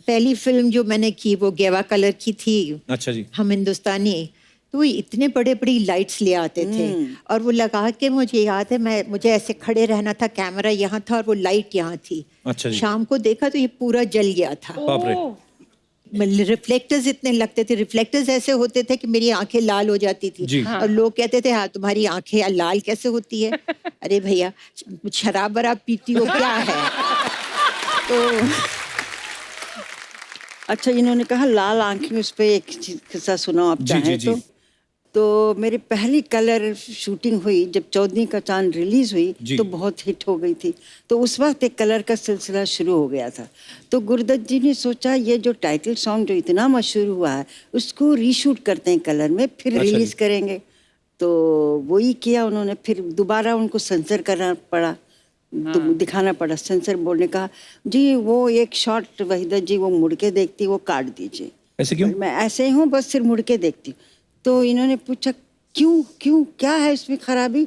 पहली फिल्म जो मैंने की वो गेवा कलर की थी। अच्छा जी। हम हिंदुस्तानी, तो वो इतने बड़े बड़ी लाइट्स ले आते थे और वो लगा के, मुझे याद है मुझे ऐसे खड़े रहना था, कैमरा यहाँ था और वो लाइट यहाँ थी। अच्छा जी। शाम को देखा तो ये पूरा जल गया था। बाप रे। रिफ्लेक्टर्स इतने लगते थे, रिफ्लेक्टर्स ऐसे होते थे कि मेरी आंखें लाल हो जाती थी। जी। और लोग कहते थे हाँ तुम्हारी आंखें लाल कैसे होती है? अरे भैया शराब वराब पीती हो क्या है? तो अच्छा, इन्होंने कहा लाल आंखें, उस पे एक किस्सा सुनाओ आप जी, चाहें जी, जी। तो मेरी पहली कलर शूटिंग हुई जब 14 का चांद रिलीज हुई जी। तो बहुत हिट हो गई थी। तो उस वक्त एक कलर का सिलसिला शुरू हो गया था। तो गुरुदत्त जी ने सोचा ये जो टाइटल सॉन्ग जो इतना मशहूर हुआ है उसको रीशूट करते हैं कलर में, फिर अच्छा रिलीज जी। करेंगे। तो वही किया उन्होंने। फिर दोबारा उनको सेंसर करना पड़ा, तो दिखाना पड़ा। सेंसर बोर्ड ने कहा जी वो एक शॉट वहीदा जी वो मुड़ के देखती, वो काट दीजिए। ऐसे क्यों? मैं ऐसे ही हूँ, बस सिर्फ मुड़ के देखती हूँ। तो इन्होंने पूछा क्यों क्यों क्या है इसमें खराबी?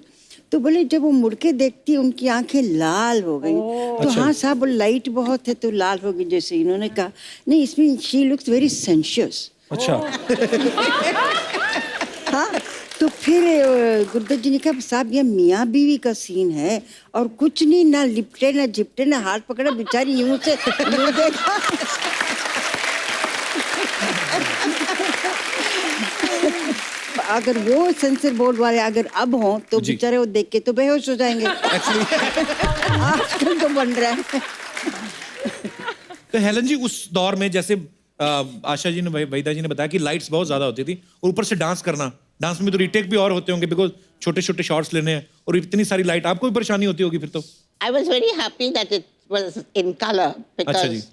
तो बोले जब वो मुड़ के देखती उनकी आंखें लाल हो गई। तो अच्छा। हाँ साहब लाइट बहुत है तो लाल हो गई। जैसे इन्होंने कहा नहीं, इसमें शी लुक्स वेरी सेंशियस। अच्छा। हाँ, तो फिर गुरुदत्त जी ने कहा साहब ये मियाँ बीवी का सीन है और कुछ नहीं, ना लिपटे ना झिपटे ना हाथ पकड़ा, बेचारी यूं से यूं देखा। अगर वो सेंसर बोर्ड वाले अगर अब हों तो जी। बेचारे वो देख के तो बेहोश हो जाएंगे। आजकल तो बन रहा है। तो हेलन जी उस दौर में जैसे आशा जी ने वहीदा जी ने बताया कि लाइट्स बहुत ज्यादा होती थी और ऊपर से डांस करना, डांस में तो रीटेक भी और होते होंगे बिकॉज छोटे छोटे शॉट्स लेने हैं और इतनी सारी लाइट, आपको भी परेशानी होती होगी फिर तो? I was very happy that it was in color अच्छा because ji.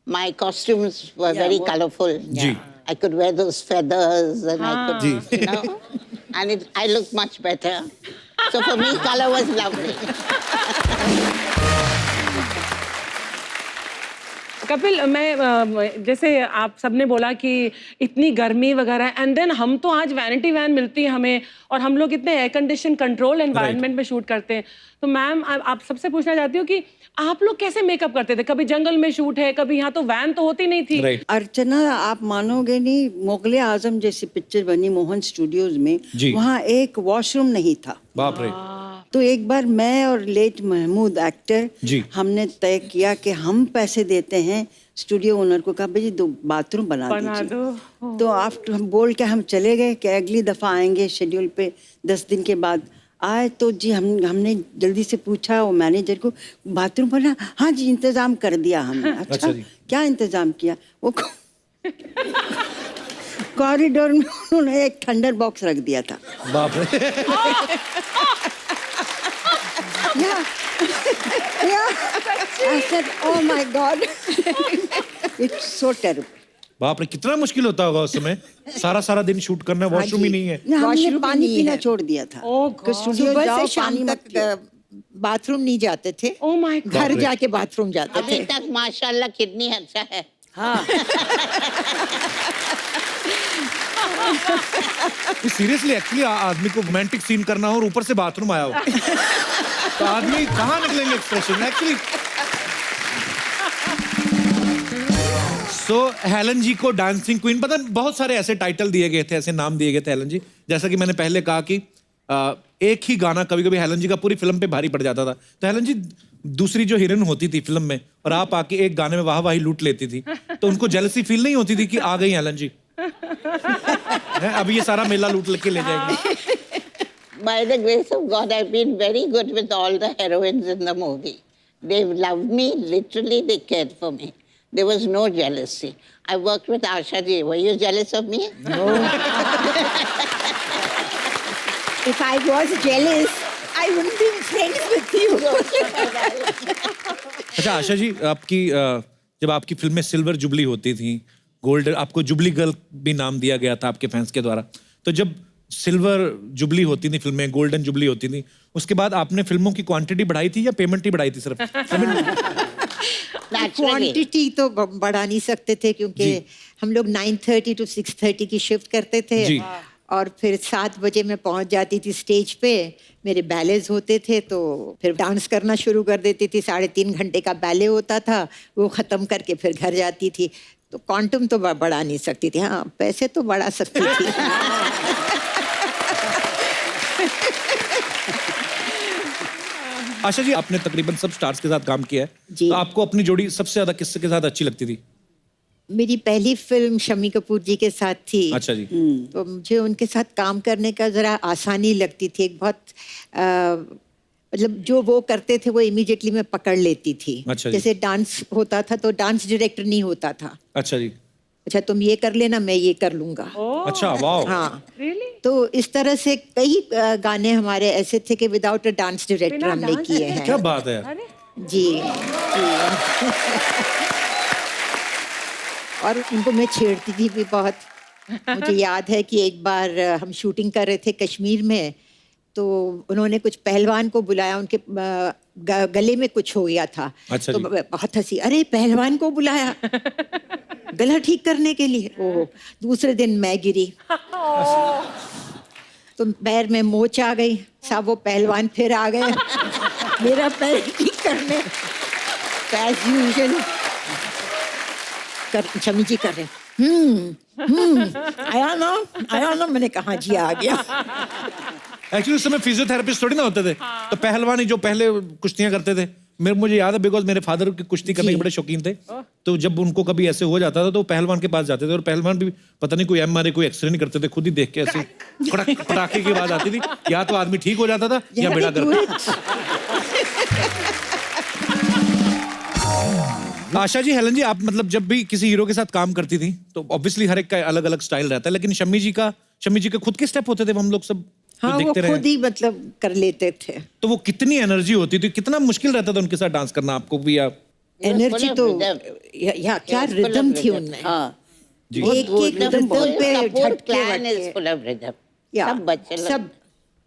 my costumes were Yeah, very what- colorful. Ji. I could wear those feathers and I could, ji. you know, and I looked much better. So for me, color was lovely. Kapil, मैं जैसे आप सबने बोला कि इतनी गर्मी वगैरह, and then हम तो आज वैनिटी वैन मिलती है हमें और हम लोग इतने एयर कंडीशन कंट्रोल एनवायरनमेंट में शूट करते हैं। तो मैम आप सबसे पूछना चाहती हूँ कि आप लोग कैसे मेकअप करते थे? कभी जंगल में शूट है, कभी यहाँ तो वैन तो होती नहीं थी। राइट। अर्चना आप मानोगे नहीं, मुगले आजम जैसी पिक्चर बनी मोहन स्टूडियोज में, जी। वहाँ एक वॉशरूम नहीं था। बाप रे। तो एक बार मैं और लेट महमूद एक्टर जी। हमने तय किया कि हम पैसे देते हैं स्टूडियो ओनर को, कहा भाई 2 बाथरूम बना बना दीजिए। दो। तो आफ्टर हम बोल के हम चले गए कि अगली दफा आएंगे शेड्यूल पे। 10 दिन के बाद आए तो जी हमने जल्दी से पूछा वो मैनेजर को बाथरूम बना? हाँ जी इंतजाम कर दिया हमने। अच्छा जी। क्या इंतजाम किया? वो कॉरिडोर में उन्होंने एक थंडर बॉक्स रख दिया था। बाप रे। I said, oh my God, it's so terrible. बाप रे, कितना मुश्किल होता होगा उस समय, सारा सारा दिन शूट करना, वॉशरूम ही नहीं है। ना, हमने वॉशरूम पानी नहीं पीना है। छोड़ दिया था। Oh कि God. स्टूडियो सुबह जाओ से शाम पानी मत पियो। तक बाथरूम नहीं जाते थे। Oh my God. घर जाके बाथरूम जाते अभी थे। तक माशाल्लाह किडनी अच्छा है। हाँ सीरियसली एक्चुअली आदमी को रोमांटिक सीन करना हो और ऊपर से बाथरूम आया हो तो आदमी कहाँ निकलेंगे एक्सप्रेशन एक्चुअली। सो हेलन जी को डांसिंग क्वीन, पता नहीं बहुत सारे ऐसे टाइटल दिए गए थे, ऐसे नाम दिए गए थे हेलन जी। जैसा कि मैंने पहले कहा कि एक ही गाना कभी कभी हेलन जी का पूरी फिल्म पे भारी पड़ जाता था। तो हेलन जी दूसरी जो हीरोइन होती थी फिल्म में और आप आके एक गाने में वाह वाही लूट लेती थी, तो उनको जेलसी फील नहीं होती थी कि आ गई हेलन जी, अब ये सारा मेला लूट लेके ले जाएंगे? By the grace of God, I've been very good with all the heroines in the movie. They loved me, literally they cared for me. There was no jealousy. I worked with Asha ji. Were you jealous of me? no. If I was jealous, I wouldn't be friends with you. अच्छा आशा जी, आपकी जब आपकी film में silver jubilee होती थी, golden, आपको jubilee girl भी नाम दिया गया था आपके फैंस के द्वारा। तो जब सिल्वर जुबली होती थी फिल्में, गोल्डन जुबली होती थी, उसके बाद आपने फिल्मों की क्वांटिटी बढ़ाई थी या पेमेंट ही बढ़ाई थी सिर्फ? Naturally. क्वांटिटी तो बढ़ा नहीं सकते थे क्योंकि जी। हम लोग 9:30 to 6:30 की शिफ्ट करते थे। जी। और फिर 7 बजे मैं पहुंच जाती थी स्टेज पे, मेरे बैलेज होते थे तो फिर डांस करना शुरू कर देती थी। 3.5 घंटे का बैले होता था, वो ख़त्म करके फिर घर जाती थी। तो क्वांटम तो बढ़ा नहीं सकती थी, हाँ पैसे तो बढ़ा सकती थी। आशा जी, आपने तकरीबन सब स्टार्स के साथ काम किया है, जी। तो आपको अपनी जोड़ी सबसे ज्यादा किसके के साथ अच्छी लगती थी? मेरी पहली फिल्म शम्मी कपूर जी के साथ थी। अच्छा जी। तो मुझे उनके साथ काम करने का ज़रा आसानी लगती थी। एक बहुत मतलब जो वो करते थे वो इमीडिएटली मैं पकड़ लेती थी। अच्छा जी। जैसे डांस होता था तो डांस डायरेक्टर नहीं होता था। अच्छा जी। अच्छा तुम ये कर लेना, मैं ये कर लूँगा। अच्छा, वाह। हाँ, रियली? तो इस तरह से कई गाने हमारे ऐसे थे कि विदाउट अ डांस डायरेक्टर बिना हमने डांस किए डायरेक्टर? हैं। क्या बात है। अरे जी जी। और उनको मैं छेड़ती थी भी बहुत। मुझे याद है कि एक बार हम शूटिंग कर रहे थे कश्मीर में, तो उन्होंने कुछ पहलवान को बुलाया, उनके गले में कुछ हो गया था। अच्छा तो जी। बहुत हंसी, अरे पहलवान को बुलाया गला ठीक करने के लिए। ओह, दूसरे दिन मैं गिरी तो पैर में मोच आ गई। साहब वो पहलवान फिर आ गए मेरा पैर ठीक करने। एज यूजुअल शमी जी कर रहे आया ना, मैंने कहा जी आ गया। एक्चुअली उस समय फिजियोथेरेपिस्ट थोड़ी ना होते थे, तो पहलवान ही जो पहले कुश्तियां करते थे। मुझे याद है बिकॉज मेरे फादर की कुश्ती करने के बड़े शौकीन थे, तो जब उनको कभी ऐसे हो जाता था तो वो पहलवान के पास जाते थे, और पहलवान भी पता नहीं कोई MRI कोई एक्सरे नहीं करते थे, खुद ही देख के ऐसे कड़क पटाखे की आवाज आती थी, या तो आदमी ठीक हो जाता था या बेड़ा गर्क। आशा जी, हेलन जी, आप मतलब जब भी किसी हीरो के साथ काम करती थी तो ऑब्वियसली हर एक का अलग अलग स्टाइल रहता है, लेकिन शम्मी जी के खुद के स्टेप होते थे, वो हम लोग सब हाँ, वो देखते रहे। खुद ही मतलब कर लेते थे। तो वो कितनी एनर्जी होती थी, कितना मुश्किल रहता था उनके साथ डांस करना आपको भी? या एनर्जी तो क्या रिदम थी उनमें। हाँ जी। एक एक रिदम पे Kapoor झटके clan is वटके। full of rhythm. या, सब बच्चे लोग। सब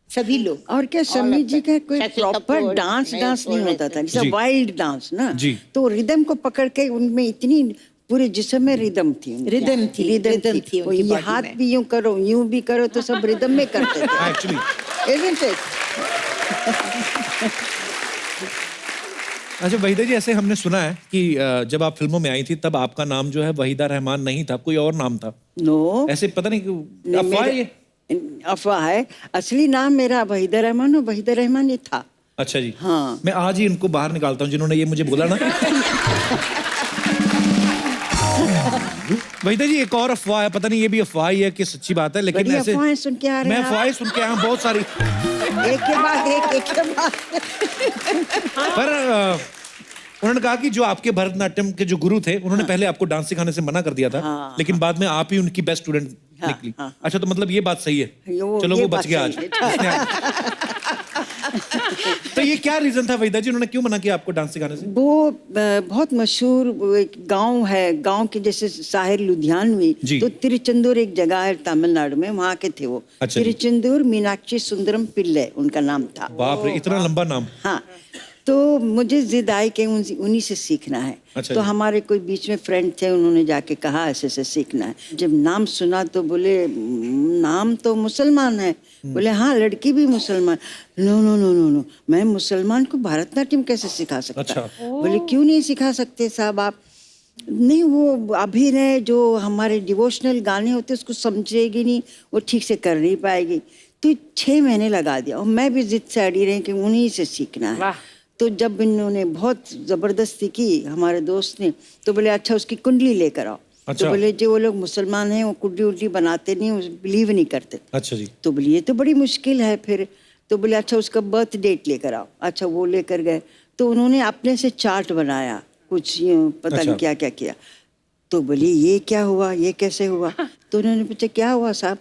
सभी लोग। और क्या शम्मी जी का कोई शशि प्रॉपर कपूर, डांस मैं डांस नहीं बोल होता रही था, थी। जैसे जी। वाइल्ड डांस ना। जी। तो रिदम को पकड़ के उनमें इतनी पूरे जिस्म में रिदम थी उनकी। रिदम थी वो उनकी ये बॉडी हाथ में। भी यूं करो यूं भी करो तो सब रिदम में करते थे। Actually Isn't it? अच्छा वहीदा जी, ऐसे हमने सुना है कि जब आप फिल्मों में आई थी तब आपका नाम जो है वहीदा रहमान नहीं था, कोई और नाम था। नो, ऐसे पता नहीं क्यों अफवाह है ये? अफवाह है। असली नाम मेरा वहीदा रहमान और वहीदा रहमान ये था। अच्छा जी। हाँ। मैं आज ही इनको बाहर निकालता हूँ जिन्होंने ये मुझे बोला ना। वहीदा जी, एक और अफवाह है, पता नहीं ये भी अफवाह ही है कि सच्ची बात है, लेकिन बड़ी ऐसे अफवाहें सुन के आ रहे मैं हैं आप। अफवाहें सुन के आया हूँ बहुत सारी, एक के बाद एक के बाद। पर उन्होंने कहा कि जो आपके भरतनाट्यम के जो गुरु थे उन्होंने पहले आपको डांस सिखाने से मना कर दिया था, हाँ, लेकिन बाद में आप ही उनकी बेस्ट स्टूडेंट हाँ, निकली। हाँ। अच्छा, तो मतलब ये बात सही है। चलो ये वो बात बच गया आज। सही है। इसने- तो ये क्या रीजन था वहीदा जी, उन्होंने क्यों मना किया आपको डांस सिखाने से? वो बहुत मशहूर वो एक गांव है, गांव के जैसे शहर लुधियानवी, जी। तो तिरुचंदूर एक जगह है तमिलनाडु में, वहाँ के थे वो। अच्छा जी। तिरुचंदूर मीनाक्षी सुंदरम पिल्ले उनका नाम था। बाप रे, इतना लंबा नाम। हाँ, तो मुझे जिद आई कि उन्हीं से सीखना है। अच्छा तो जी। हमारे कोई बीच में फ्रेंड थे, उन्होंने जाके कहा ऐसे ऐसे सीखना है। जब नाम सुना तो बोले नाम तो मुसलमान है। बोले हाँ, लड़की भी मुसलमान। No no no no no, मैं मुसलमान को भरतनाट्यम कैसे सिखा सकता? अच्छा। बोले क्यों नहीं सिखा सकते साहब आप? नहीं, वो अभिनय जो हमारे डिवोशनल गाने होते उसको समझेगी नहीं, वो ठीक से कर नहीं पाएगी। तो 6 महीने लगा दिया, और मैं भी जिद से अड़ी रही कि उन्हीं से सीखना है। वाह। तो जब इन्होंने बहुत जबरदस्ती की हमारे दोस्त ने, तो बोले अच्छा उसकी कुंडली लेकर आओ। अच्छा। तो बोले जो वो लोग मुसलमान हैं वो कुंडली उंडली बनाते नहीं, बिलीव नहीं करते। अच्छा जी। तो बोले ये तो बड़ी मुश्किल है फिर। तो बोले अच्छा उसका बर्थ डेट लेकर आओ। अच्छा वो लेकर गए, तो उन्होंने अपने से चार्ट बनाया, कुछ यूं पता अच्छा। नहीं क्या क्या किया। तो बोली ये क्या हुआ, ये कैसे हुआ? तो उन्होंने पूछा क्या हुआ साहब?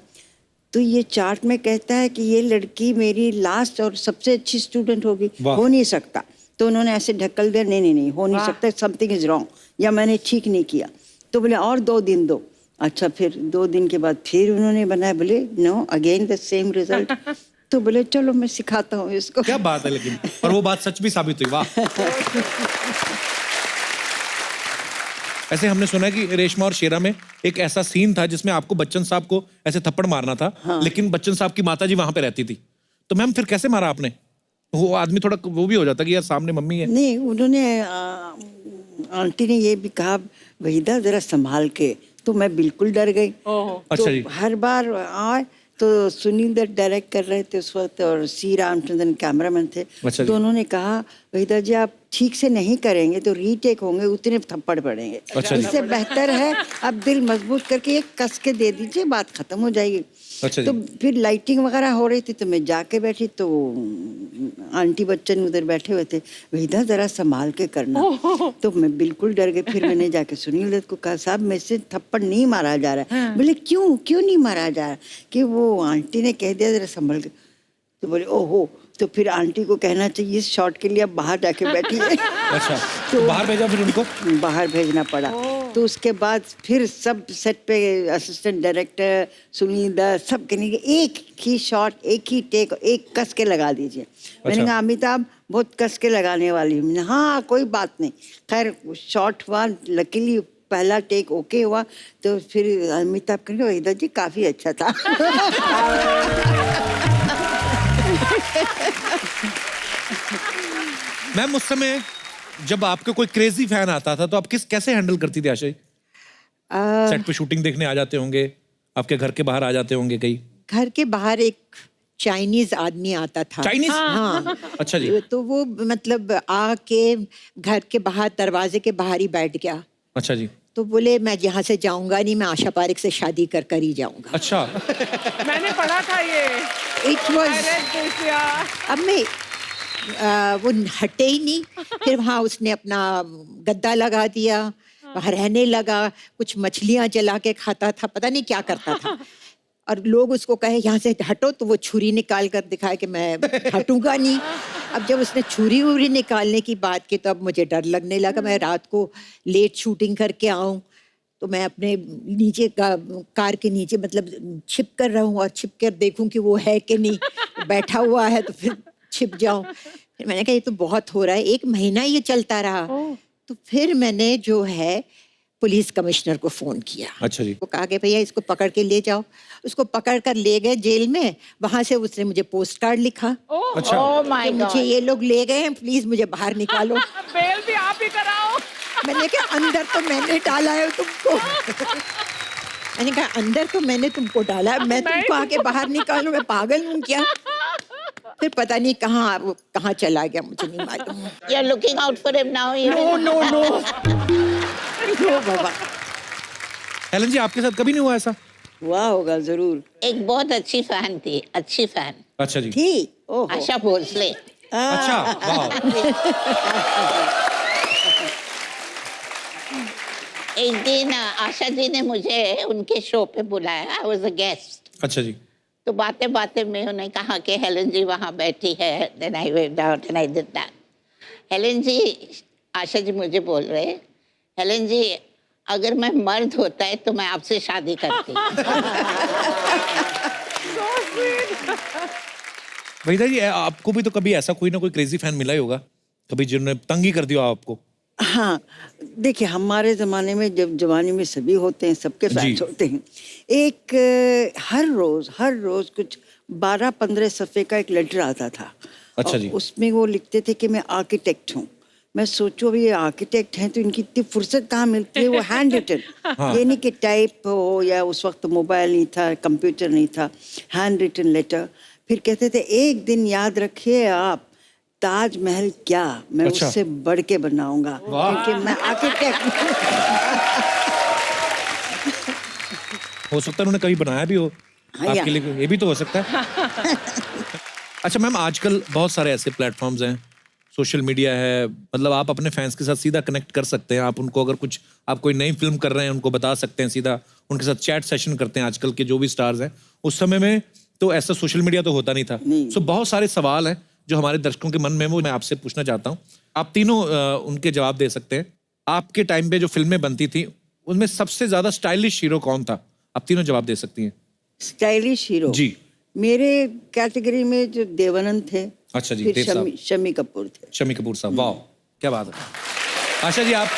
तो ये चार्ट में कहता है कि ये लड़की मेरी लास्ट और सबसे अच्छी स्टूडेंट होगी, वाह। हो नहीं सकता। तो उन्होंने ऐसे ढकल दिया, नहीं नहीं नहीं हो नहीं सकता, समथिंग इज रॉन्ग, या मैंने ठीक नहीं किया। तो बोले और 2 दिन दो। अच्छा, फिर 2 दिन के बाद फिर उन्होंने बनाया, बोले no again the same result. तो बोले चलो मैं सिखाता हूँ इसको। क्या बात है, लेकिन और वो बात सच भी साबित हुई। वाह। ऐसे हमने सुना है कि रेशमा और शेरा में एक ऐसा सीन था जिसमें आपको बच्चन साहब को ऐसे थप्पड़ मारना था, लेकिन बच्चन साहब की माता जी वहां पे रहती थी, तो मैम फिर कैसे मारा आपने? वो आदमी थोड़ा वो भी हो जाता कि यार सामने मम्मी है। नहीं, उन्होंने आंटी ने ये भी कहा वहीदा जरा संभाल के, तो मैं बिल्कुल डर गई। अच्छा तो जी। हर बार आए तो सुनील दत्त डायरेक्ट कर रहे थे उस वक्त और सी रामचंद्रन कैमरामैन थे। अच्छा जी। तो उन्होंने कहा वहीदा जी आप ठीक से नहीं करेंगे तो रीटेक होंगे, उतने थप्पड़ पड़ेंगे। अच्छा जी। इससे बेहतर है अब दिल मजबूत करके एक कस के दे दीजिए, बात खत्म हो जाएगी। अच्छा तो जी। फिर लाइटिंग वगैरह हो रही थी तो मैं जाके बैठी तो आंटी बच्चन उधर बैठे हुए थे, वहीदा जरा संभाल के करना। तो मैं बिल्कुल डर गई। फिर मैंने जाके सुनील दत्त को कहा साहब मेरे से थप्पड़ नहीं मारा जा रहा है। बोले क्यों क्यों नहीं मारा जा रहा? कि वो आंटी ने कह दिया जरा संभल के। तो बोले ओहो, तो फिर आंटी को कहना चाहिए इस शॉट के लिए अब बाहर जाके बैठिए। अच्छा, तो बाहर भेजा फिर उनको? बाहर भेजना पड़ा। तो उसके बाद फिर सब सेट पे असिस्टेंट डायरेक्टर सुनील दत्त सब कहने के एक ही शॉट, एक ही टेक, एक कस के लगा दीजिए। मैंने कहा अमिताभ बहुत कस के लगाने वाली हूँ। हाँ कोई बात नहीं। खैर शॉट हुआ, लकीली पहला टेक ओके हुआ। तो फिर अमिताभ कहेंगे वहीदा जी काफी अच्छा था। मैम उस समय जब आपके कोई क्रेजी फैन आता था तो आप कैसे हैंडल करती थी आशा जी? सेट पे शूटिंग देखने आ जाते होंगे, आपके घर के बाहर आ जाते होंगे कहीं? घर के बाहर एक चाइनीज आदमी आता था। चाइनीज? हाँ। अच्छा जी। तो वो मतलब आके घर के बाहर दरवाजे के बाहर ही बैठ गया। अच्छा जी। तो बोले मैं यहाँ से जाऊंगा नहीं, मैं आशा पारेख से शादी कर कर ही जाऊंगा। अच्छा। मैंने पढ़ा था ये। इट वॉज, अब मैं वो हटे ही नहीं। फिर वहाँ उसने अपना गद्दा लगा दिया, वहाँ रहने लगा, कुछ मछलियाँ जला के खाता था, पता नहीं क्या करता था। और लोग उसको कहे यहाँ से हटो तो वो छुरी निकाल कर दिखाए कि मैं हटूंगा नहीं। अब जब उसने छुरी वुरी निकालने की बात की तो अब मुझे डर लगने लगा। मैं रात को लेट शूटिंग करके आऊँ तो मैं अपने नीचे कार के नीचे मतलब छिप कर रहा हूँ और छिप कर देखूं कि वो है कि नहीं, बैठा हुआ है तो फिर छिप जाऊं। फिर मैंने कहा ये तो बहुत हो रहा है, 1 महीना ये चलता रहा। तो फिर मैंने जो है पुलिस कमिश्नर को फोन किया। अच्छा जी। वो कहा कि भैया इसको पकड़ के ले जाओ। उसको पकड़ कर ले गए जेल में। वहां से उसने मुझे पोस्ट कार्ड लिखा अच्छा। Oh my कि मुझे God. ये लोग ले गए हैं, प्लीज मुझे बाहर निकालो। बेल भी आप ही कराओ। मैंने कहा अंदर तो मैंने डाला है तुमको। मैंने कहा अंदर तो मैंने तुमको डाला है, मैं तुमको आके बाहर निकालूं, मैं पागल हूँ क्या? फिर पता नहीं कहाँ चला गया, मुझे नहीं मालूम। You're looking out for him now. even? No बाबा। हेलन जी आपके साथ कभी नहीं हुआ ऐसा? हुआ होगा जरूर। एक बहुत अच्छी फैन थी, अच्छी फैन, अच्छा जी। थी ओहो। आशा भोसले। अच्छा, वाह। एक दिन आशा जी ने मुझे उनके शो पे बुलाया। I was a guest. अच्छा जी। तो बातें बातें में उन्होंने कहा कि हेलन जी वहाँ बैठी है। Then I went out and I did that. Helen ji, Asha ji मुझे बोल रहे, हेलन जी अगर मैं मर्द होता है तो मैं आपसे शादी करती। वहीदा जी आपको भी तो कभी ऐसा कोई ना कोई क्रेजी फैन मिला ही होगा कभी जिन्होंने तंग ही कर दिया आपको? हाँ देखिए हमारे ज़माने में जब जवानी में सभी होते हैं, सबके फैंस जी। होते हैं। एक हर रोज़ कुछ 12-15 सफ़े का एक लेटर आता था। अच्छा और जी। उसमें वो लिखते थे कि मैं आर्किटेक्ट हूँ। मैं सोचो अभी ये आर्किटेक्ट हैं तो इनकी इतनी फुर्सत कहाँ मिलती है। वो हैंड रिटन, ये नहीं कि टाइप हो या उस वक्त मोबाइल नहीं था, कंप्यूटर नहीं था, हैंड रिटन लेटर। फिर कहते थे एक दिन याद रखिए आप, ताजमहल क्या मैं अच्छा। उससे बढ़ के बनाऊंगा क्योंकि मैं आर्किटेक्ट। हो सकता है उन्होंने कभी बनाया भी हो हाँ, आपके लिए, ये भी तो हो सकता है। अच्छा मैम, आजकल बहुत सारे ऐसे प्लेटफॉर्म्स हैं, सोशल मीडिया है, मतलब आप अपने फैंस के साथ सीधा कनेक्ट कर सकते हैं। आप उनको अगर कुछ आप कोई नई फिल्म कर रहे हैं उनको बता सकते हैं, सीधा उनके साथ चैट सेशन करते हैं। आजकल के जो भी स्टार्स हैं, उस समय में तो ऐसा सोशल मीडिया तो होता नहीं था। सो बहुत सारे सवाल हैं जो हमारे दर्शकों के मन में, वो मैं आपसे पूछना चाहता हूँ। आप तीनों उनके जवाब दे सकते हैं। आपके टाइम पे जो फिल्में बनती थी उनमें सबसे ज्यादा स्टाइलिश हीरो कौन था? आप तीनों जवाब दे सकती हैं। स्टाइलिश हीरो जी। मेरे कैटेगरी में जो देवानंद थे। अच्छा जी, फिर देव साहब। शमी कपूर थे। शमी कपूर साहब, वाह क्या बात है। आशा जी आप?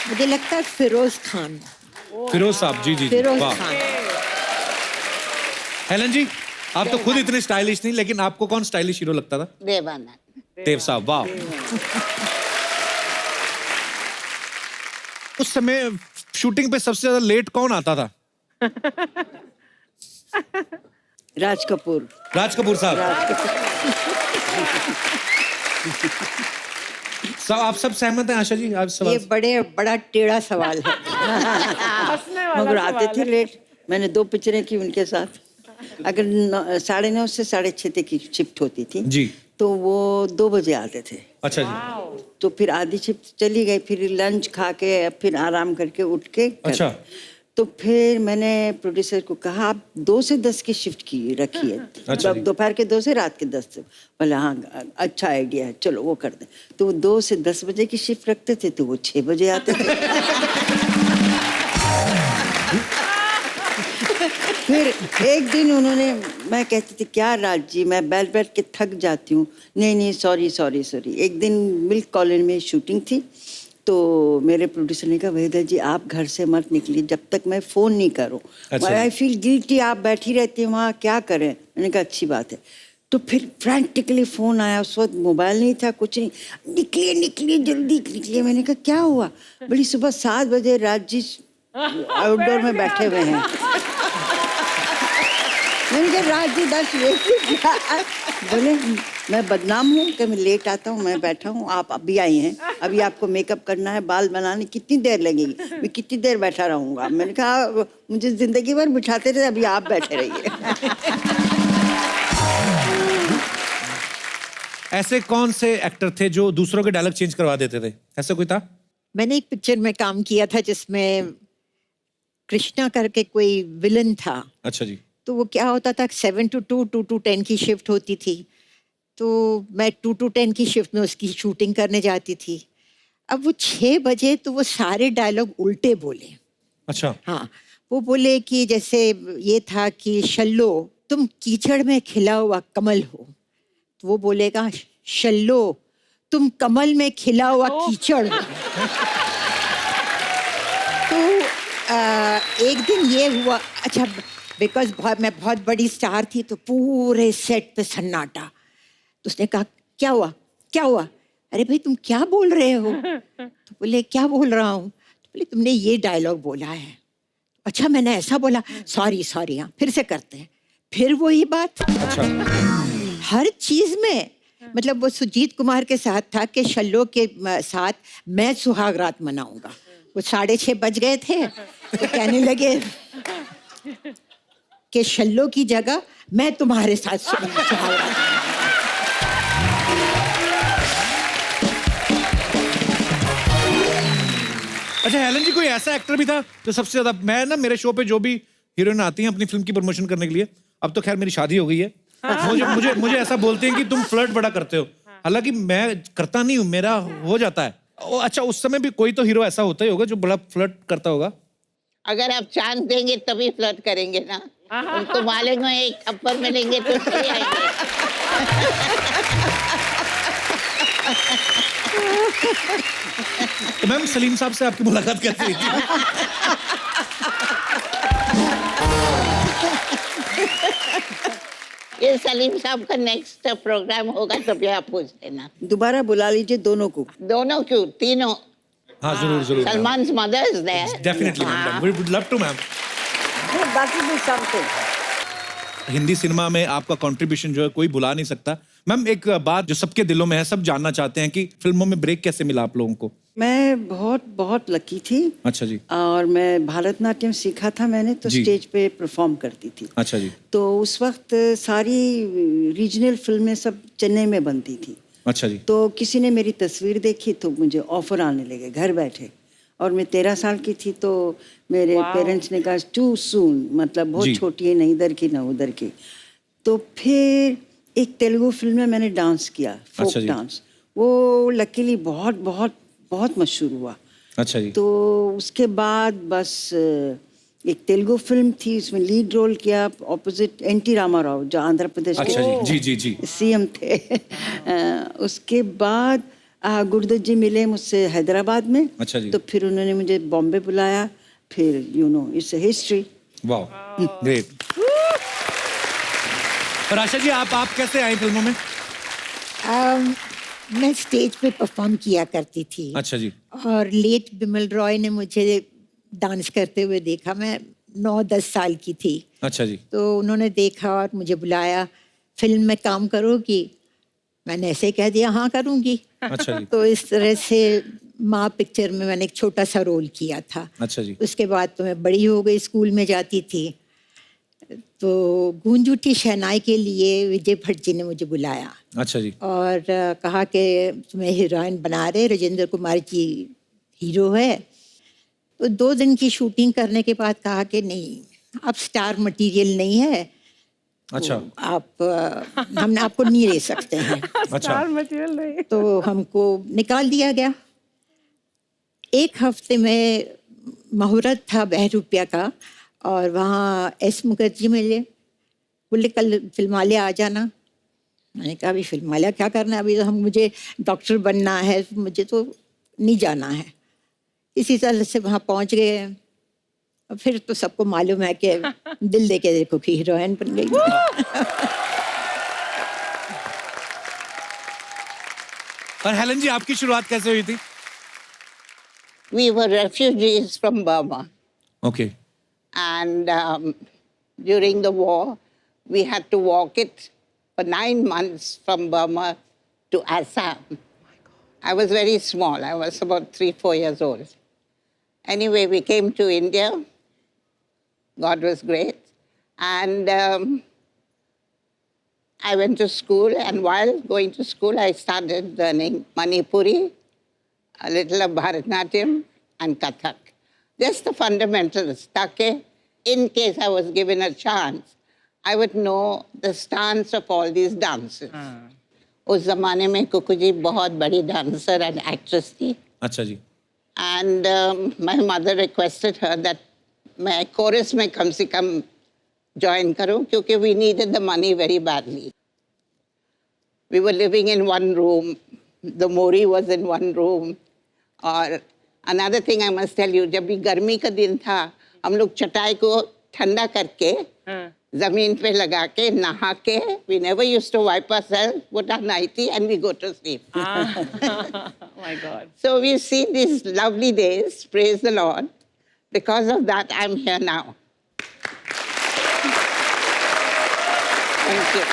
मुझे लगता है फिरोज खान। फिरोज साहब, जी जी जी, फिरोज वाह। खान। हेलन जी, आप तो खुद इतने स्टाइलिश नहीं, लेकिन आपको कौन स्टाइलिश हीरो लगता था? Devanand. देव साहब, वाह। उस समय शूटिंग पे सबसे ज्यादा लेट कौन आता था? राज कपूर। राज कपूर साहब। सब आप सब सहमत हैं आशा जी? आप सब ये बड़ा टेढ़ा सवाल है। हंसने वाला मगर आते सवाल थे है। लेट। मैंने 2 पिक्चरें की उनके साथ। अगर 9:30 से 6:30 तक की शिफ्ट होती थी जी। तो वो 2 बजे आते थे। अच्छा जी। तो फिर आधी शिफ्ट चली गई, फिर लंच खा के फिर आराम करके उठ के अच्छा। तो फिर मैंने प्रोड्यूसर को कहा आप 2 से 10 की शिफ्ट की रखिए। अच्छा जी। दोपहर के 2 से रात के 10 से। बोले हाँ अच्छा आइडिया है, चलो वो कर दें। तो वो 2 से 10 बजे की शिफ्ट रखते थे तो वो 6 बजे आते थे। फिर एक दिन उन्होंने, मैं कहती थी क्या राज जी मैं बैठ बैठ के थक जाती हूँ। नहीं सॉरी। एक दिन मिल्क कॉलोनी में शूटिंग थी तो मेरे प्रोड्यूसर ने कहा वहीदा जी आप घर से मत निकलिए जब तक मैं फ़ोन नहीं करूँ। अच्छा। आई फील गिल्टी, आप बैठी रहती हैं वहाँ, क्या करें। मैंने कहा अच्छी बात है। तो फिर फ्रैंटिकली फ़ोन आया, उस वक्त मोबाइल नहीं था, कुछ नहीं। निकलिए जल्दी निकलिए। मैंने कहा क्या हुआ? बड़ी सुबह 7 बजे राज जी आउटडोर में बैठे हुए हैं। मैंने कहा राज जी 10 लेट। बोले मैं बदनाम हूँ कि मैं लेट आता हूँ, मैं बैठा हूँ, आप अभी आई हैं, अभी आपको मेकअप करना है, बाल बनाने कितनी देर लगेगी, मैं कितनी देर बैठा रहूँगा। मैंने कहा मुझे जिंदगी भर बिठाते थे, अभी आप बैठे रहिए। ऐसे कौन से एक्टर थे जो दूसरों के डायलॉग चेंज करवा देते थे? ऐसा कोई था? मैंने एक पिक्चर में काम किया था जिसमें कृष्णा करके कोई विलन था। अच्छा जी। तो वो क्या होता था 7 to 2, 2 to 10 की शिफ्ट होती थी। तो मैं 2 to 10 की शिफ्ट में उसकी शूटिंग करने जाती थी। अब वो 6 बजे तो वो सारे डायलॉग उल्टे बोले। अच्छा। हाँ, वो बोले कि जैसे ये था कि शल्लो तुम कीचड़ में खिला हुआ कमल हो, तो वो बोलेगा शल्लो तुम कमल में खिला हुआ कीचड़ हो। तो एक दिन ये हुआ, अच्छा बिकॉज मैं बहुत बड़ी स्टार थी तो पूरे सेट पे सन्नाटा। तो उसने कहा क्या हुआ? अरे भाई तुम क्या बोल रहे हो? तो बोले क्या बोल रहा हूँ? तो बोले तुमने ये डायलॉग बोला है। अच्छा मैंने ऐसा बोला, सॉरी हाँ फिर से करते हैं। फिर वही बात। अच्छा। हर चीज में मतलब वो सुजीत कुमार के साथ था कि शल्लो के साथ मैं सुहाग रात मनाऊंगा। वो 6:30 बज गए थे तो कहने लगे कि शल्लो की जगह मैं तुम्हारे साथ सुहाग रात मनाऊंगा। अच्छा हेलन जी, कोई ऐसा एक्टर भी था जो सबसे ज्यादा, मैं ना मेरे शो पे जो भी हीरोइन आती हैं अपनी फिल्म की प्रमोशन करने के लिए, अब तो खैर मेरी शादी हो गई है, मुझे ऐसा बोलते हैं कि तुम फ्लर्ट बड़ा करते हो। हालांकि मैं करता नहीं हूँ, मेरा हो जाता है। अच्छा उस समय भी कोई तो हीरो ऐसा होता ही होगा जो बड़ा फ्लर्ट करता होगा? अगर आप चांस देंगे तभी फ्लर्ट करेंगे ना। उनको मालेंगे एक थप्पड़ मिलेंगे तो चले आएंगे। तो मैम सलीम साहब से आपकी मुलाकात कैसे हुई थी? ये सलीम साहब का नेक्स्ट प्रोग्राम होगा तो भी आप पूछ लेना। दोबारा बुला लीजिए दोनों को। दोनों क्यों, तीनों। हाँ जरूर Salman mother is there. Definitely ma'am, we would love to ma'am. बाकी भी समथिंग। हिंदी सिनेमा में आपका कंट्रीब्यूशन जो है कोई भुला नहीं सकता। मैम एक बात जो सबके दिलों में है, सब जानना चाहते हैं कि फिल्मों में ब्रेक कैसे मिला आप लोगों को? मैं बहुत लकी थी। अच्छा जी। और मैं भारतनाट्यम सीखा था मैंने, तो जी। स्टेज पे परफॉर्म करती थी। अच्छा जी। तो उस वक्त सारी रीजनल फिल्में सब चेन्नई में बनती थी। अच्छा जी। तो किसी ने मेरी तस्वीर देखी तो मुझे ऑफर आने लगे घर बैठे। और मैं 13 साल की थी तो मेरे पेरेंट्स ने कहा टू सून, मतलब जी। बहुत छोटी है, न इधर की न उधर की। तो फिर एक तेलुगु फिल्म में मैंने डांस किया, फोक अच्छा जी। डांस। वो लकीली बहुत मशहूर हुआ। अच्छा जी। तो उसके बाद बस एक तेलुगु फिल्म थी, उसमें लीड रोल किया ऑपोजिट एनटी रामाराव जो आंध्र प्रदेश अच्छा के जी। जी सीएम थे। उसके बाद गुरुदत्त जी मिले मुझसे हैदराबाद में। अच्छा जी। तो फिर उन्होंने मुझे बॉम्बे बुलाया, फिर इट्स अ हिस्ट्री। वाह, ग्रेट। और आशा जी आप कैसे आए फिल्मों में? मैं स्टेज पे परफॉर्म किया करती थी। अच्छा जी। और लेट बिमल रॉय ने मुझे डांस करते हुए देखा। मैं 9-10 साल की थी। अच्छा जी। तो उन्होंने देखा और मुझे बुलाया, फिल्म में काम करोगी? मैंने ऐसे कह दिया हाँ करूँगी। अच्छा जी। तो इस तरह से माँ पिक्चर में मैंने एक छोटा सा रोल किया था। अच्छा जी। उसके बाद तो मैं बड़ी हो गई, स्कूल में जाती थी। तो गूंज उठी शहनाई के लिए विजय भट्ट जी ने मुझे बुलाया अच्छा जी। और कहा कि तुम्हें हीरोइन बना रहे, राजेंद्र कुमार जी हीरो है। तो 2 दिन की शूटिंग करने के बाद कहा कि नहीं, आप स्टार मटेरियल नहीं है, अच्छा। आप हम आपको नहीं ले सकते हैं। अच्छा। स्टार मटेरियल नहीं। तो हमको निकाल दिया गया। 1 हफ्ते में मुहूर्त था बहरूपिया का और वहाँ एस मुखर्जी मिले, बोले कल फिल्मालय आ जाना। मैंने कहा अभी फिल्मालय क्या करना है, अभी तो मुझे डॉक्टर बनना है, मुझे तो नहीं जाना है। इसी तरह से वहाँ पहुँच गए। और फिर तो सबको मालूम है कि दिल दे के देखो कि हीरोइन बन गई। और हेलन जी आपकी शुरुआत कैसे हुई थी? We were refugees from Burma. Okay. And during the war, we had to walk it for 9 months from Burma to Assam. I was very small. I was about 3-4 years old. Anyway, we came to India. God was great. And I went to school, and while going to school, I started learning Manipuri, a little of Bharatanatyam, and Kathak. Just the fundamentals, ताकि in case I was given a chance, I would know the stance of all these dances. उस ज़माने में कुकू जी बहुत बड़ी dancer and actress थी. अच्छा जी। And my mother requested her that मैं chorus में कम से कम join करूं, क्योंकि we needed the money very badly. We were living in one room. The Mori was in one room. और another thing I must tell you, जब भी गर्मी का दिन था, हम लोग चटाई को ठंडा करके जमीन पे लगा के नहा के, we never used to wipe ourselves, put our nightie and we go to sleep. Oh my God. So we've seen these lovely days, praise the Lord. Because of that, I'm here now. Thank you.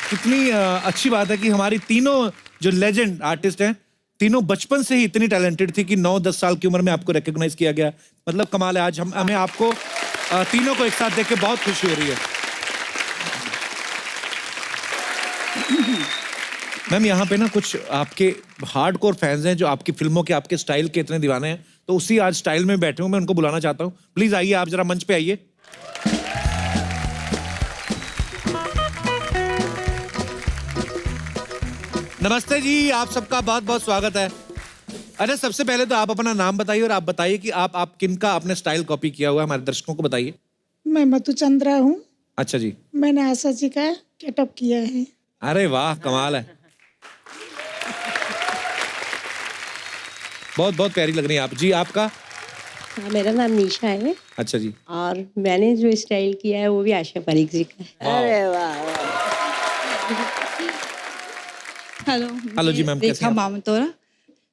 कितनी अच्छी बात है कि हमारी तीनों जो legend artist हैं, तीनों बचपन से ही इतनी टैलेंटेड थी कि 9-10 साल की उम्र में आपको रिकॉग्नाइज किया गया। मतलब कमाल है। आज हमें आपको तीनों को एक साथ देख के बहुत खुशी हो रही है। मैम यहाँ पे ना कुछ आपके हार्डकोर फैंस हैं जो आपकी फिल्मों के, आपके स्टाइल के इतने दीवाने हैं, तो उसी आज स्टाइल में बैठे हूँ, मैं उनको बुलाना चाहता हूँ। प्लीज आइए, आप जरा मंच पे आइए। नमस्ते जी, आप सबका बहुत बहुत स्वागत है। अरे सबसे पहले तो आप अपना नाम बताइए और आप बताइए कि आप किनका आपने स्टाइल कॉपी किया हुआ है, हमारे दर्शकों को बताइए। मैं मधुचंद्रा हूँ। अच्छा जी। मैंने आशा जी का गेटअप किया है। अरे वाह, कमाल है। बहुत बहुत प्यारी लग रही है आप जी। आपका? हाँ, मेरा नाम निशा है। अच्छा जी। और मैंने जो स्टाइल किया है वो भी आशा परीख जी का है। अरे वाह वाह। हेलो। हेलो जी मैम, कैसे रेखा हैं आप? मामतोरा।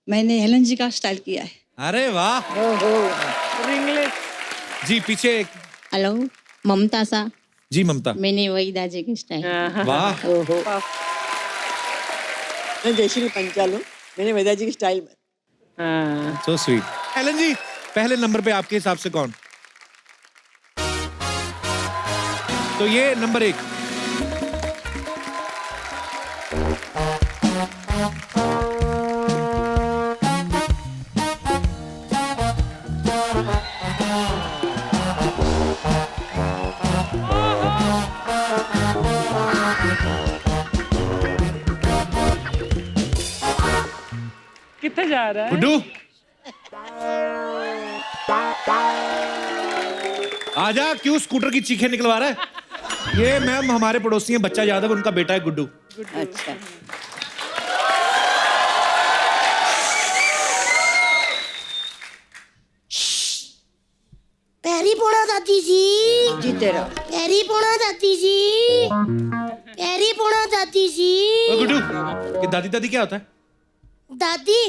मैंने हेलन जी का स्टाइल किया है। अरे वाह। जी पीछे हेलो, ममता सा। जी ममता। मैंने वही दाजे के स्टाइल। वाह। मैं जयश्री पंचाल हूँ। मैंने वेदा जी की स्टाइल में। So sweet. हेलन जी, पहले नंबर पे आपके हिसाब से कौन? तो ये नंबर 1। कितने जा रहा है? गुड्डू आजा, क्यों स्कूटर की चीखें निकलवा रहा है? ये मैम हमारे पड़ोसी हैं, बच्चा यादव, उनका बेटा है गुड्डू। अच्छा। पैरी पोड़ा दादी जी, जीते रहो। पैरी पोड़ा दादी जी, पैरी पोड़ा दादी जी। ओ गुड्डू, ये दादी दादी क्या होता है? दादी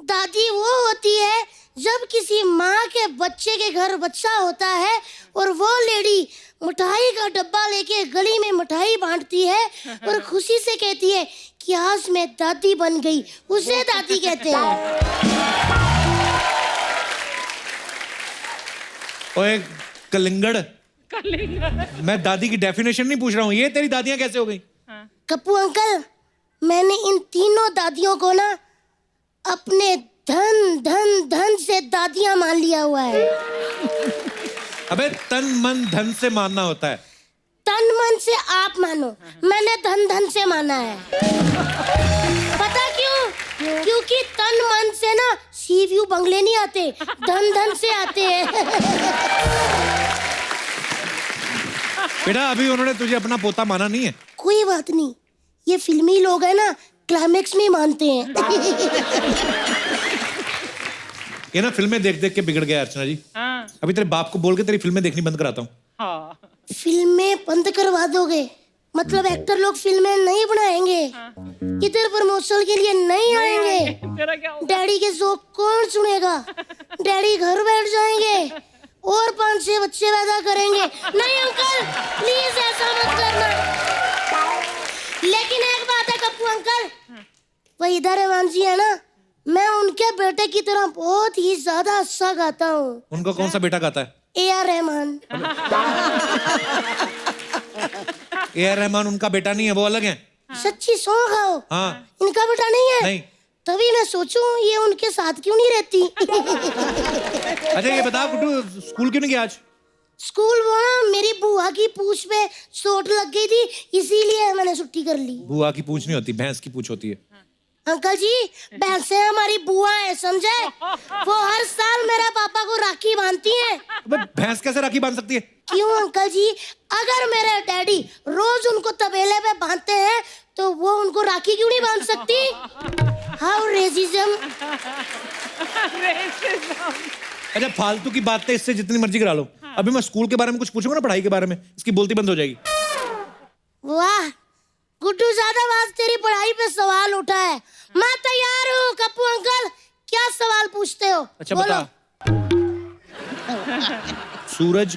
दादी वो होती है जब किसी माँ के बच्चे के घर बच्चा होता है और वो लेडी मिठाई का डब्बा लेके गली में मिठाई बांटती है और खुशी से कहती है कि आज मैं दादी बन गई, उसे दादी कहते हैं। ओए कलिंगड़, मैं दादी की डेफिनेशन नहीं पूछ रहा हूँ, ये तेरी दादियाँ कैसे हो गई? कप्पू अंकल, मैंने इन तीनों दादियों को ना अपने धन धन धन से दादियाँ मान लिया हुआ है। अबे तन मन धन से मानना होता है। तन मन से आप मानो, मैंने धन धन से माना है। पता क्यों? क्योंकि तन मन से ना सी व्यू बंगले नहीं आते, धन धन से आते हैं। बेटा अभी उन्होंने तुझे अपना पोता माना नहीं है। कोई बात नहीं, ये फिल्मी लोग है ना, क्लाइमेक्स में मानते हैं। ये ना फिल्में देख देख के बिगड़ गया अर्चना जी। हाँ। अभी तेरे बाप को बोल के तेरी फिल्में देखनी बंद कराता हूँ। हाँ। फिल्में बंद करवा दोगे? मतलब एक्टर लोग फिल्में नहीं बनाएंगे, इधर प्रमोशन के लिए नहीं आएंगे। तेरा क्या होगा? डैडी के जोक कौन सुनेगा? डैडी घर बैठ जाएंगे और 5-6 बच्चे पैदा करेंगे। नहीं अंकल, प्लीज ऐसा मत करना। लेकिन एक बात है कप्पू अंकल, वहीदा रहमान जी है ना, मैं उनके बेटे की तरह बहुत ही ज्यादा अच्छा गाता हूँ। उनका कौन सा बेटा गाता है? AR रहमान। AR रहमान उनका बेटा नहीं है, वो अलग है। सच्ची सौ खाओ। हाँ। इनका बेटा नहीं है? नहीं। तभी मैं सोचूं ये उनके साथ क्यों नहीं रहती। अच्छा ये बता गुड्डू, स्कूल क्यों नहीं गया आज? स्कूल वो ना मेरी बुआ की पूंछ पे चोट लग गई थी, इसीलिए मैंने छुट्टी कर ली। बुआ की पूंछ नहीं होती, भैंस की पूंछ होती है। अंकल जी, भैंसे हमारी बुआ है, समझे? वो हर साल मेरे पापा को राखी बांधती हैं। अबे भैंस कैसे राखी बांध सकती है? क्यों अंकल जी, अगर मेरे डैडी रोज उनको तबेले पे बांधते हैं तो वो उनको राखी क्यों नहीं बांध सकती? How racism. अच्छा फालतू की बातें इससे जितनी मर्जी करा लो। अभी मैं स्कूल के बारे में कुछ पूछूंगा ना, पढ़ाई के बारे में, इसकी बोलती बंद हो जाएगी। वाह गुड्डू, ज्यादा बात तेरी पढ़ाई पे सवाल उठा है। मैं तैयार हूँ कप्पू अंकल, क्या सवाल पूछते हो? अच्छा बोलो। बता, सूरज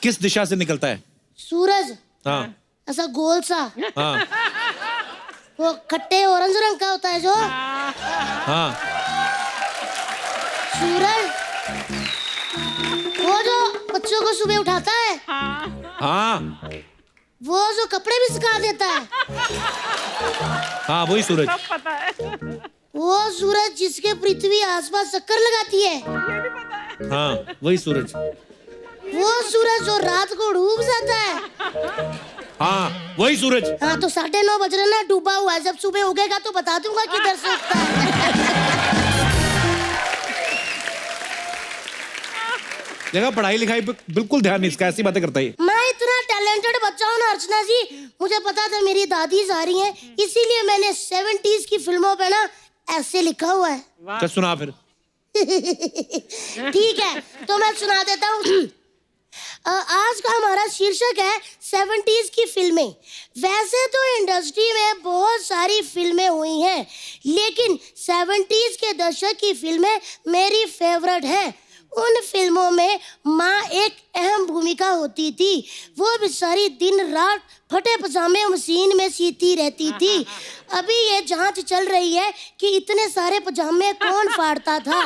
किस दिशा से निकलता है? सूरज? हाँ। ऐसा गोल सा? हाँ। वो खट्टे ऑरेंज रंग का होता है जो? हाँ। सूरज वो जो बच्चों को सुबह उठाता है? हाँ। वो जो कपड़े भी सुखा देता है? हाँ वही सूरज। सब पता है। वो सूरज जिसके पृथ्वी आसपास चक्कर लगाती है? हाँ वही सूरज। वो सूरज जो रात को डूब जाता है? हाँ वही सूरज। हाँ तो 9:30 बज रहे ना, डूबा हुआ है। जब सुबह उगेगा तो बता दूंगा किधर से उगता है। देखा पढ़ाई लिखाई पे बिल्कुल ध्यान नहीं इसका, ऐसी बातें करता है। मैं इतना टैलेंटेड बच्चा हूँ ना अर्चना जी, मुझे पता था मेरी दादी जा रही हैं, इसीलिए मैंने 70s की फिल्मों पे ना ऐसे लिखा हुआ है। चल सुना फिर। ठीक है तो मैं सुना देता हूँ। आज का हमारा शीर्षक है 70s की फिल्में। वैसे तो इंडस्ट्री में बहुत सारी फिल्में हुई हैं, लेकिन 70s के दशक की फिल्में मेरी फेवरेट हैं। उन फिल्मों में माँ एक अहम भूमिका होती थी। वो बेचारी दिन रात फटे पजामे मशीन में सीती रहती थी। अभी ये जांच चल रही है कि इतने सारे पजामे कौन फाड़ता था।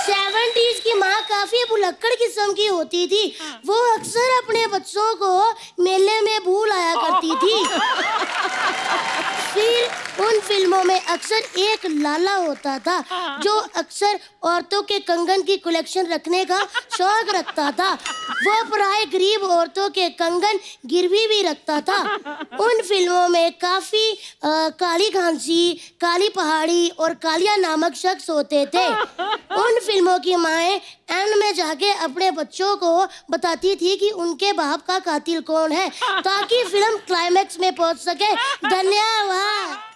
70s की माँ काफी भुलक्कड़ किस्म की होती थी। वो अक्सर अपने बच्चों को मेले में भूल आया करती थी। फिर उन फिल्मों में अक्सर एक लाला होता था जो अक्सर औरतों के कंगन की कलेक्शन रखने का शौक रखता था। वो प्राय गरीब औरतों के कंगन गिरवी भी रखता था। उन फिल्मों में काफी काली खांसी, काली पहाड़ी और कालिया नामक शख्स होते थे। उन फिल्मों की माएं एंड में जाके अपने बच्चों को बताती थी कि उनके बाप का कातिल कौन है, ताकि फिल्म क्लाइमैक्स में पहुंच सके। धन्यवाद।